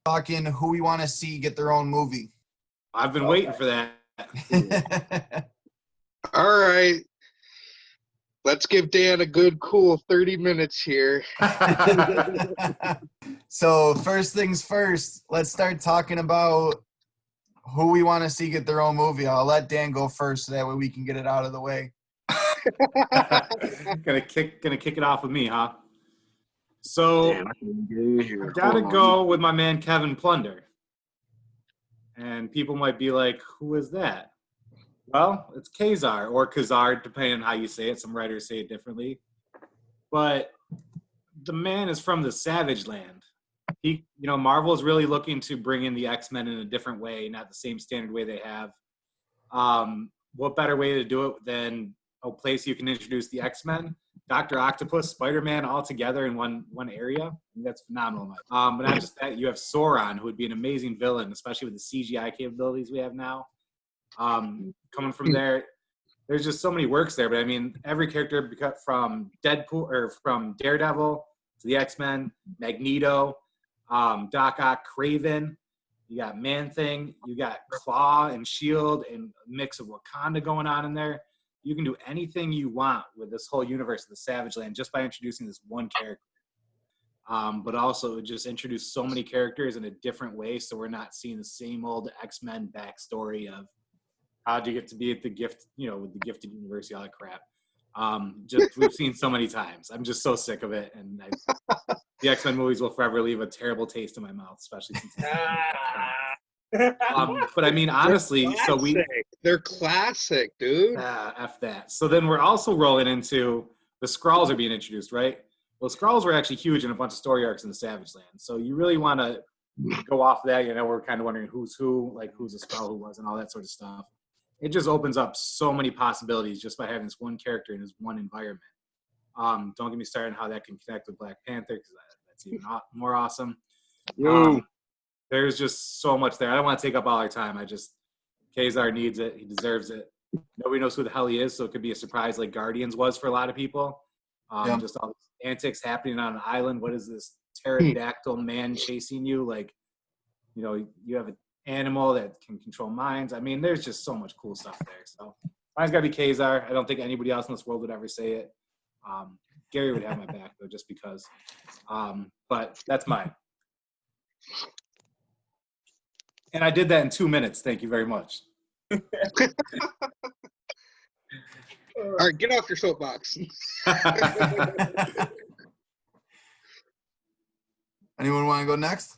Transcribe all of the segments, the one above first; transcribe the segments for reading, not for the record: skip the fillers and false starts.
talking who we want to see get their own movie. I've been waiting for that. All right. Let's give Dan a good, cool 30 minutes here. So first things first, let's start talking about who we want to see get their own movie. I'll let Dan go first so that way we can get it out of the way. gonna kick it off with me, huh? So Damn, I can get in here. I gotta go with my man Kevin Plunder. And people might be like, who is that? Well, it's Kazar or Kazar, depending on how you say it. Some writers say it differently. But the man is from the Savage Land. Marvel is really looking to bring in the X-Men in a different way, not the same standard way they have. What better way to do it than a place you can introduce the X-Men, Dr. Octopus, Spider-Man all together in one area? That's phenomenal. But not just that, you have Sauron, who would be an amazing villain, especially with the CGI capabilities we have now. Coming from there, there's just so many works there. But I mean, every character from Deadpool or from Daredevil to the X-Men, Magneto, Doc Ock, Kraven, you got Man-Thing, you got Claw and Shield, and a mix of Wakanda going on in there. You can do anything you want with this whole universe of the Savage Land just by introducing this one character. But also just introduce so many characters in a different way, so we're not seeing the same old X-Men backstory of how'd you get to be at the gift, with the gifted university, all that crap. We've seen so many times. I'm just so sick of it, and the X-Men movies will forever leave a terrible taste in my mouth, especially since. But I mean, honestly, they're classic, dude. F that. So then we're also rolling into the Skrulls are being introduced, right? Well, Skrulls were actually huge in a bunch of story arcs in the Savage Land. So you really want to go off of that. We're kind of wondering who's who, like who's a Skrull, who was, and all that sort of stuff. It just opens up so many possibilities just by having this one character in this one environment. Don't get me started on how that can connect with Black Panther, because that's even more awesome. There's just so much there. I don't want to take up all our time. Kazar needs it. He deserves it. Nobody knows who the hell he is, so it could be a surprise like Guardians was for a lot of people. Just all these antics happening on an island. What is this pterodactyl man chasing you? You have an animal that can control minds. I mean, there's just so much cool stuff there. So mine's got to be Kazar. I don't think anybody else in this world would ever say it. Gary would have my back, though, just because. But that's mine. And I did that in 2 minutes. Thank you very much. All right, get off your soapbox. Anyone want to go next?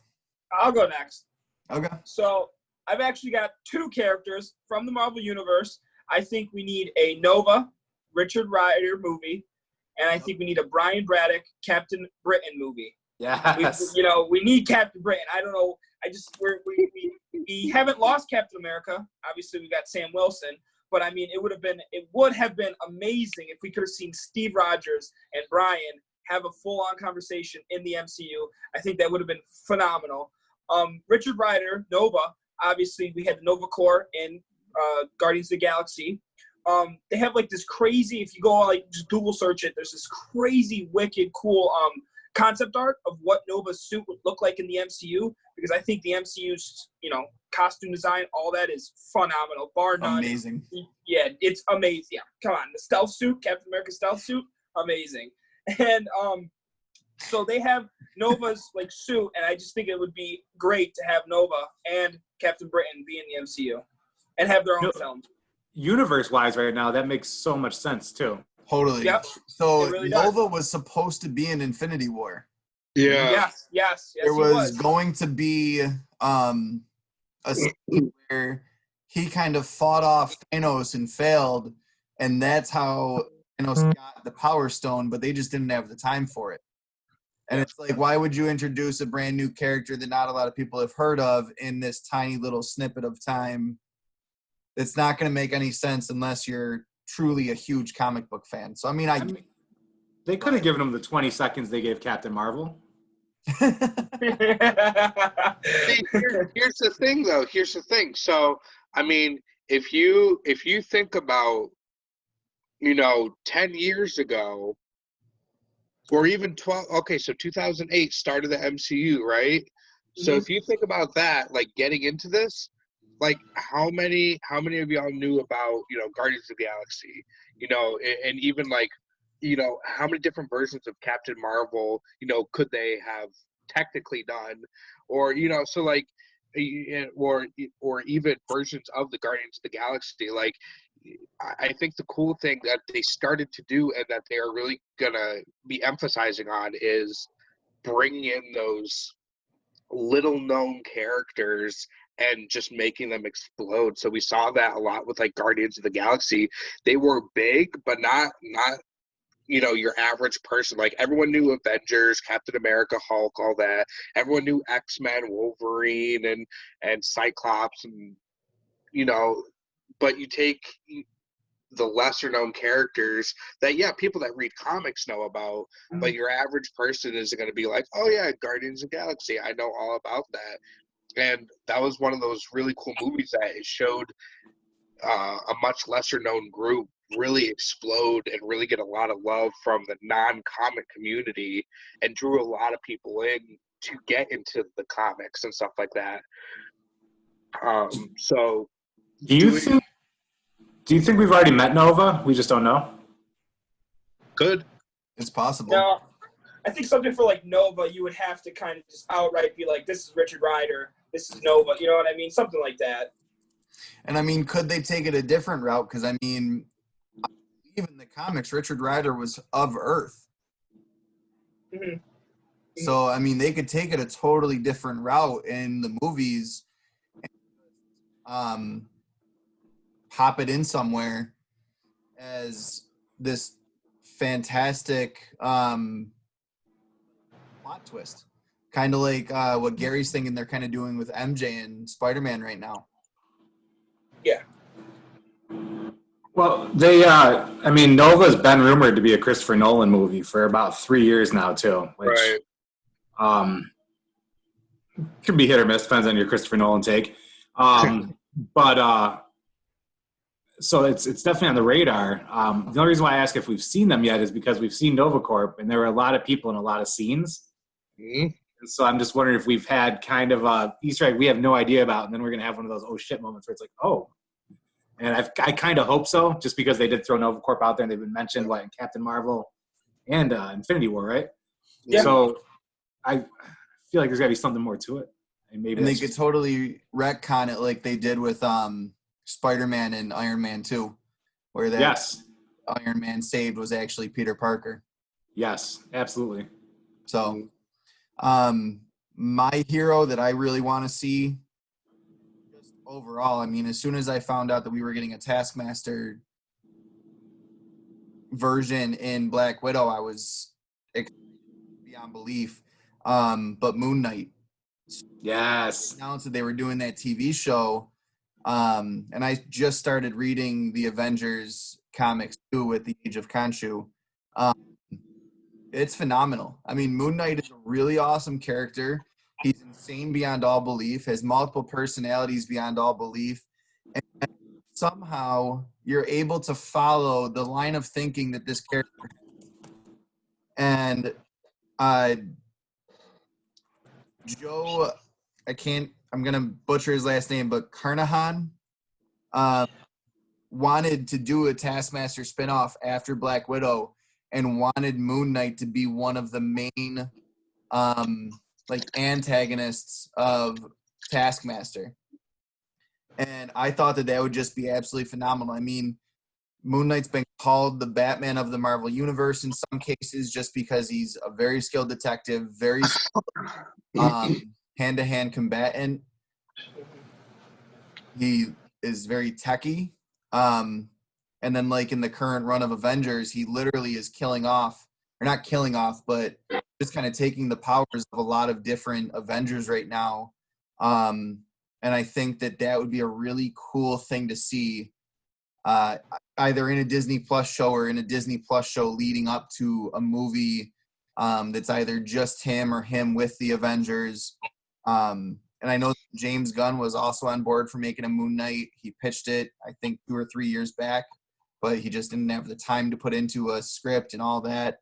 I'll go next. Okay. So I've actually got two characters from the Marvel Universe. I think we need a Nova Richard Rider movie, and I think we need a Brian Braddock Captain Britain movie. Yes. We need Captain Britain. I don't know. We haven't lost Captain America. Obviously, we got Sam Wilson. But I mean, it would have been amazing if we could have seen Steve Rogers and Brian have a full-on conversation in the MCU. I think that would have been phenomenal. Richard Rider, Nova. Obviously, we had the Nova Corps in Guardians of the Galaxy. They have this crazy. If you go just Google search it, there's this crazy, wicked, cool concept art of what Nova's suit would look like in the MCU, because I think the MCU's, costume design, all that is phenomenal, bar none. Amazing. Yeah, it's amazing. Yeah, come on. The stealth suit, Captain America's stealth suit, amazing. And so they have Nova's suit, and I just think it would be great to have Nova and Captain Britain be in the MCU and have their own film. Universe-wise right now, that makes so much sense, too. Totally. Yep. So really Nova was supposed to be in Infinity War. Yeah. Yes. There was going to be a scene where he kind of fought off Thanos and failed, and that's how Thanos got the Power Stone, but they just didn't have the time for it. And it's why would you introduce a brand new character that not a lot of people have heard of in this tiny little snippet of time? It's not going to make any sense unless you're truly a huge comic book fan. So, I mean, they could have given him the 20 seconds they gave Captain Marvel. See, here's the thing, though. Here's the thing. So, I mean, if you think about, 10 years ago, or even 12, okay, so 2008 started the MCU, right? So Mhm. if you think about that, like getting into this, like how many of y'all knew about, Guardians of the Galaxy, and even like, how many different versions of Captain Marvel, could they have technically done, or so like, or even versions of the Guardians of the Galaxy, like. I think the cool thing that they started to do and that they are really gonna be emphasizing on is bringing in those little known characters and just making them explode. So we saw that a lot with like Guardians of the Galaxy. They were big, but not your average person. Like everyone knew Avengers, Captain America, Hulk, all that. Everyone knew X-Men, Wolverine, and Cyclops, and but you take the lesser known characters that people that read comics know about, but your average person is going to be like, oh yeah, Guardians of the Galaxy, I know all about that. And that was one of those really cool movies that it showed a much lesser known group really explode and really get a lot of love from the non-comic community, and drew a lot of people in to get into the comics and stuff like that. So Do you think we've already met Nova? We just don't know. good. It's possible. No, I think something for like Nova, you would have to kind of just outright be like, this is Richard Rider, this is Nova. You know what I mean? Something like that. And I mean, could they take it a different route? Because I mean, even the comics, Richard Rider was of Earth. Mhm. So I mean, they could take it a totally different route in the movies, pop it in somewhere as this fantastic plot twist, kind of like what Gary's thinking they're kind of doing with MJ and Spider-Man right now. Yeah. Well, Nova's been rumored to be a Christopher Nolan movie for about 3 years now, too. Which, Right. Could be hit or miss, depends on your Christopher Nolan take. So it's definitely on the radar. The only reason why I ask if we've seen them yet is because we've seen NovaCorp, and there were a lot of people in a lot of scenes. Mm-hmm. And so I'm just wondering if we've had kind of a Easter egg we have no idea about, and then we're going to have one of those oh shit moments where it's like, oh. And I kind of hope so, just because they did throw NovaCorp out there, and they've been mentioned in Captain Marvel and Infinity War, right? Yeah. So I feel like there's got to be something more to it. And maybe And they could totally retcon it like they did with Spider-Man and Iron Man 2, where that yes, Iron Man saved was actually Peter Parker. yes, absolutely. So my hero that I really want to see just overall, I mean, as soon as I found out that we were getting a Taskmaster version in Black Widow, I was beyond belief. But Moon Knight. Yes. Announced that they were doing that TV show. And I just started reading the Avengers comics too with the Age of Khonshu. It's phenomenal. I mean, Moon Knight is a really awesome character. He's insane beyond all belief, has multiple personalities beyond all belief. And somehow you're able to follow the line of thinking that this character has. And Joe, I'm going to butcher his last name, but Carnahan wanted to do a Taskmaster spinoff after Black Widow and wanted Moon Knight to be one of the main antagonists of Taskmaster. And I thought that would just be absolutely phenomenal. I mean, Moon Knight's been called the Batman of the Marvel Universe in some cases just because he's a very skilled detective, very hand-to-hand combatant. He is very techy. And then in the current run of Avengers, he literally is not killing off, but just kind of taking the powers of a lot of different Avengers right now. And I think that would be a really cool thing to see, either in a Disney Plus show or in a Disney Plus show leading up to a movie that's either just him or him with the Avengers. And I know James Gunn was also on board for making a Moon Knight. He pitched it, I think, 2 or 3 years back, but he just didn't have the time to put into a script and all that.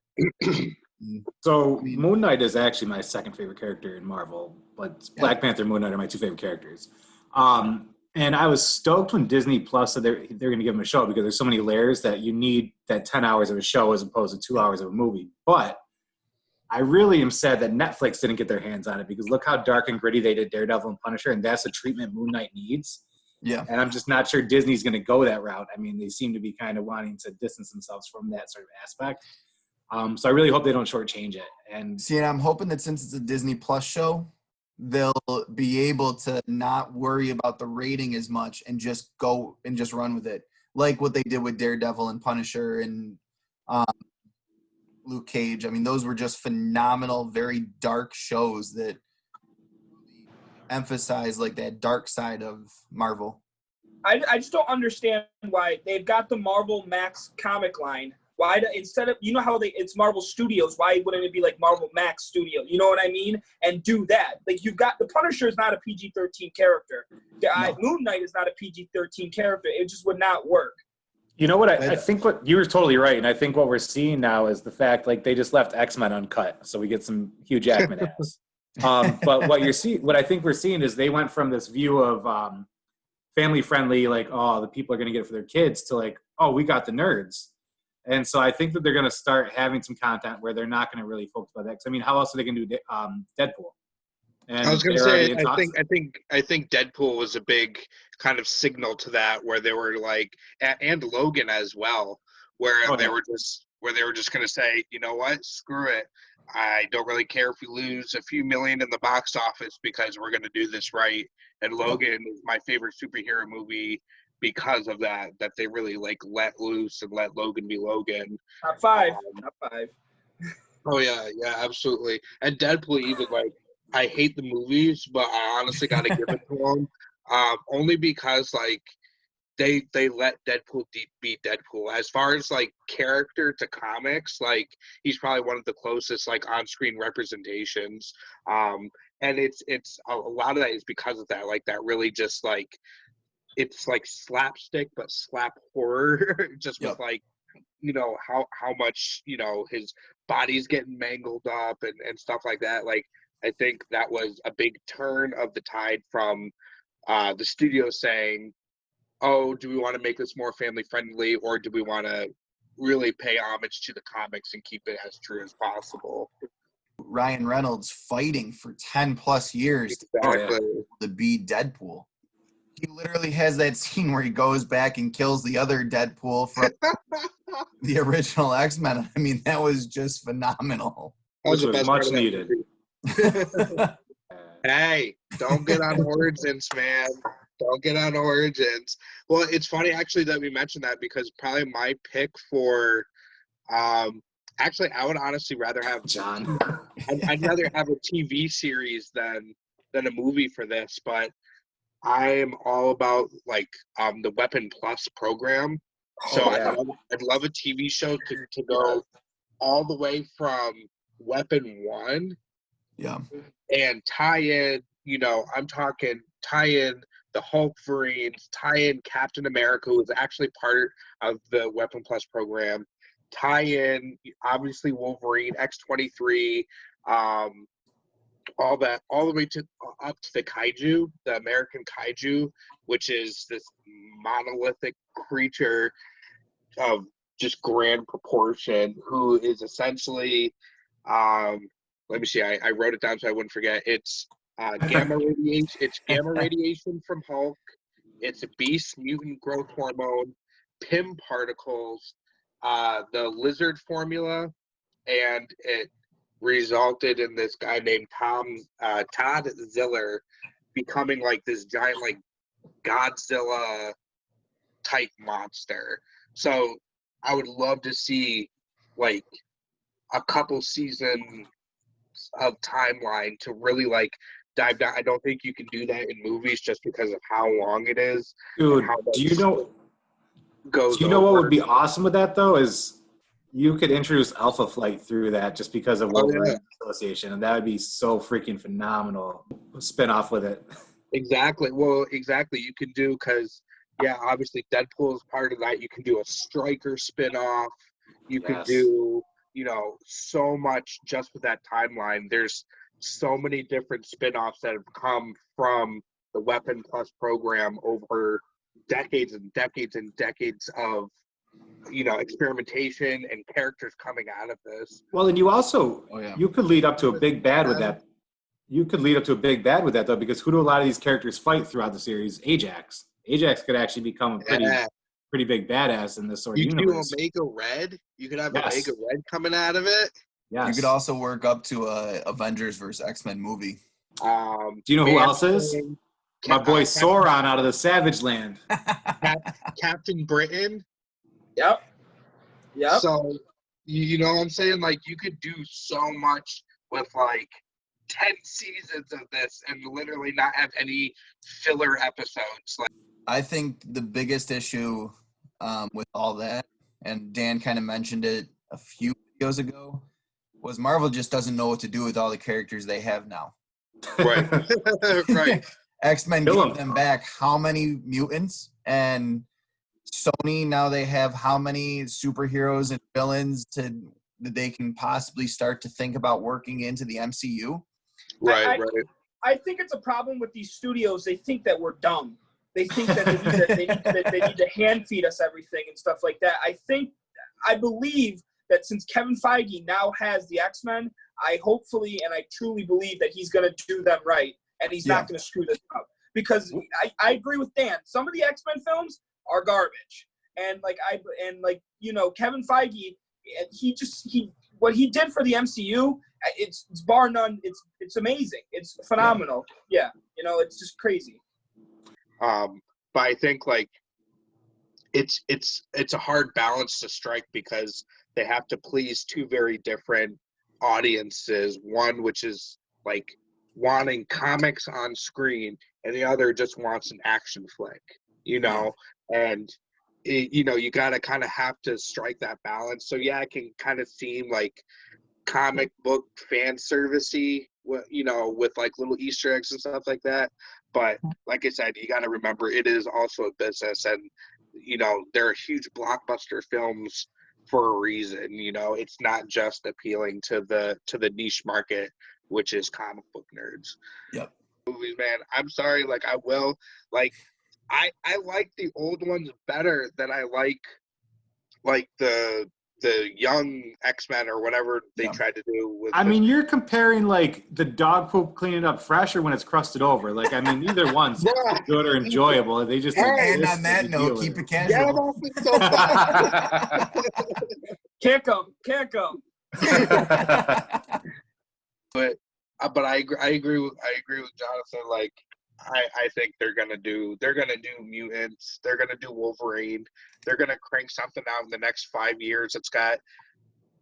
So I mean- Moon Knight is actually my second favorite character in Marvel, but Black Panther and Moon Knight are my two favorite characters. And I was stoked when Disney Plus said they're going to give him a show because there's so many layers that you need that 10 hours of a show as opposed to 2 hours of a movie. But I really am sad that Netflix didn't get their hands on it because look how dark and gritty they did Daredevil and Punisher, and that's the treatment Moon Knight needs. Yeah. And I'm just not sure Disney's going to go that route. I mean, they seem to be kind of wanting to distance themselves from that sort of aspect. So I really hope they don't shortchange it. And See, and I'm hoping that since it's a Disney Plus show, they'll be able to not worry about the rating as much and just go and just run with it, like what they did with Daredevil and Punisher and Luke Cage. I mean, those were just phenomenal, very dark shows that emphasize like that dark side of Marvel. I just don't understand why they've got the Marvel Max comic line. Why instead of, you know how it's Marvel Studios, why wouldn't it be like Marvel Max Studio? You know what I mean? And do that. Like you've got the Punisher is not a PG-13 character. Moon Knight is not a PG-13 character. It just would not work. you know what? I think what you were totally right. And I think what we're seeing now is the fact like they just left X-Men uncut. So we get some Hugh Jackman ass. But what I think we're seeing is they went from this view of family friendly, like, oh, the people are going to get it for their kids to like, oh, we got the nerds. And so I think that they're going to start having some content where they're not going to really focus on that. 'Cause, I mean, how else are they going to do Deadpool? And I was going to they're say, already in talks. I think Deadpool was a big kind of signal to that, where they were like, and Logan as well, where they were just going to say, you know what, screw it. I don't really care if we lose a few million in the box office because we're going to do this right. And Logan is my favorite superhero movie because of that they really like let loose and let Logan be Logan. Top five. Oh yeah, absolutely. And Deadpool, even like, I hate the movies, but I honestly got to give it to them, only because like they let Deadpool be Deadpool. As far as like character to comics, like he's probably one of the closest like on-screen representations. And it's a lot of that is because of that. Like that really just like it's like slapstick but slap horror, just with like, you know, how much, you know, his body's getting mangled up and stuff like that. Like I think that was a big turn of the tide from the studio saying, oh, do we want to make this more family friendly, or do we want to really pay homage to the comics and keep it as true as possible? Ryan Reynolds fighting for 10 plus years to be Deadpool. He literally has that scene where he goes back and kills the other Deadpool from the original X-Men. I mean, that was just phenomenal. Which was much needed. Hey, don't get on Origins, man. Don't get on Origins. Well, it's funny actually that we mentioned that, because probably my pick for actually I would honestly rather have John. I'd rather have a TV series than a movie for this, but I am all about like the Weapon Plus program. So I'd love a TV show to go all the way from Weapon 1 and tie in, you know, I'm talking tie in the Hulk Marines, tie in Captain America, who is actually part of the Weapon Plus program, tie in obviously Wolverine, X-23, all that, all the way to up to the kaiju, the American kaiju, which is this monolithic creature of just grand proportion, who is essentially let me see, I wrote it down so I wouldn't forget. It's gamma radiation. It's gamma radiation from Hulk. It's a beast mutant growth hormone, PIM particles, the lizard formula, and it resulted in this guy named Todd Ziller becoming like this giant like Godzilla type monster. So I would love to see like a couple seasons of timeline to really like dive down. I don't think you can do that in movies just because of how long it is. Dude, do you know what would be awesome with that though is you could introduce Alpha Flight through that just because of Wolverine Association, and that would be so freaking phenomenal. Spin off with it. Exactly. Well, exactly. You can do, because obviously Deadpool is part of that. You can do a Stryker spin off. You can do, so much just with that timeline. There's so many different spin-offs that have come from the Weapon Plus program over decades and decades and decades of experimentation and characters coming out of this. Well, and you also you could lead up to a big bad with Yeah. that. You could lead up to a big bad with that though, because who do a lot of these characters fight throughout the series? Ajax. Ajax could actually become a pretty big badass in this sort of You could do universe. Omega Red. You could have Yes. Omega Red coming out of it. Yes. You could also work up to a Avengers versus X-Men movie. Do you know who else is? My boy Sauron out of the Savage Land. Captain Britain. Yep. So, you know what I'm saying? Like, you could do so much with, like, 10 seasons of this and literally not have any filler episodes. Like, I think the biggest issue with all that, and Dan kind of mentioned it a few videos ago, was Marvel just doesn't know what to do with all the characters they have now. right. Right. X-Men Kill 'em. gave them back how many mutants, and Sony now they have how many superheroes and villains that they can possibly start to think about working into the MCU. Right. I think it's a problem with these studios. They think that we're dumb. They think that they need to hand feed us everything and stuff like that. I believe that since Kevin Feige now has the X-Men, I hopefully and I truly believe that he's going to do them right, and he's not going to screw this up. Because I agree with Dan. Some of the X-Men films are garbage, and Kevin Feige, what he did for the MCU, it's bar none. It's amazing. It's phenomenal. Yeah, it's just crazy. But I think like it's a hard balance to strike because they have to please two very different audiences. One which is like wanting comics on screen, and the other just wants an action flick. And you gotta kind of have to strike that balance. So yeah, it can kind of seem like comic book fan servicey, with like little Easter eggs and stuff like that. But like I said, you got to remember it is also a business, and there are huge blockbuster films for a reason. It's not just appealing to the niche market, which is comic book nerds. Yep. Movies, man. I'm sorry, like I will like I like the old ones better than I like the young X-Men or whatever they tried to do with. I mean, you're comparing like the dog poop cleaning up fresher when it's crusted over. Like, I mean, neither one's good or enjoyable. They just And exist on that to note, deal keep with it Get him casual. off the soapbox. Can't come. But I agree with Jonathan. Like I think they're gonna do mutants. They're gonna do Wolverine. They're gonna crank something out in the next 5 years. It's got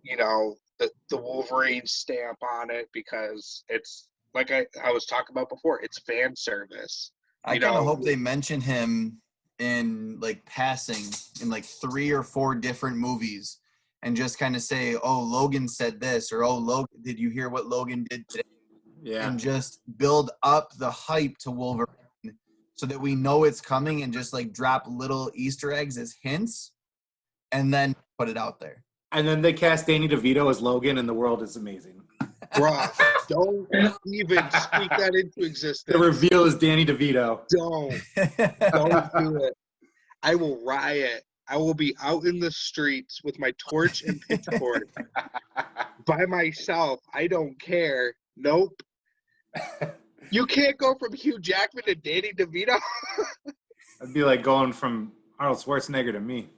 the Wolverine stamp on it because it's like I was talking about before. It's fan service. I kind of hope they mention him in like passing in like 3 or 4 different movies, and just kind of say, "Oh, Logan said this," or "Oh, Logan, did you hear what Logan did today?" Yeah. And just build up the hype to Wolverine so that we know it's coming, and just like drop little Easter eggs as hints and then put it out there. And then they cast Danny DeVito as Logan, and the world is amazing. Bruh, don't even speak that into existence. The reveal is Danny DeVito. Don't do it. I will riot. I will be out in the streets with my torch and pitchfork by myself. I don't care. Nope. You can't go from Hugh Jackman to Danny DeVito. It'd be like going from Arnold Schwarzenegger to me.